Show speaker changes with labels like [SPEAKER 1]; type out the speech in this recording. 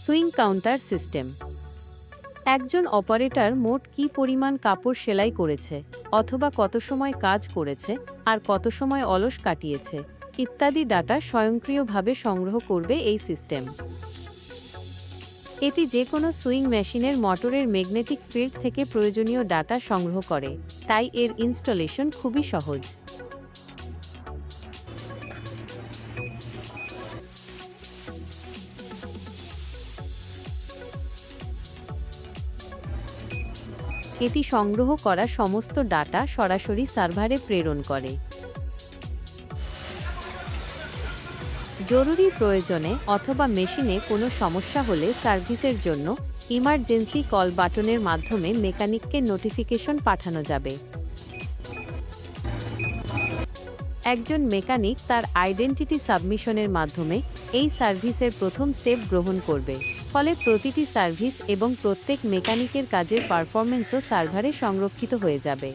[SPEAKER 1] Swing counter system. একজন operator মোট কী পরিমাণ কাপড় সেলাই করেছে, অথবা কত সময় কাজ করেছে, আর কত সময় অলস কাটিয়েছে ইত্যাদি ডাটা স্বয়ংক্রিয়ভাবে সংগ্রহ করবে এই সিস্টেম। এটি যে কোনো সুইং মেশিনের মোটরের ম্যাগনেটিক ফিল্ড থেকে প্রয়োজনীয় ডাটা সংগ্রহ করে, তাই এর ইনস্টলেশন খুবই সহজ। এটি সংগ্রহ করা সমস্ত ডাটা সরাসরি সার্ভারে প্রেরণ করে। জরুরি প্রয়োজনে অথবা মেশিনে কোনো সমস্যা হলে সার্ভিসের জন্য ইমার্জেন্সি কল বাটনের মাধ্যমে মেকানিককে নোটিফিকেশন পাঠানো যাবে। একজন মেকানিক তার আইডেন্টিটি সাবমিশনের মাধ্যমে এই সার্ভিসের প্রথম স্টেপ গ্রহণ করবে, ফলে প্রতিটি সার্ভিস এবং প্রত্যেক মেকানিকের কাজের পারফরম্যান্সও সার্ভারে সংরক্ষিত হয়ে যাবে।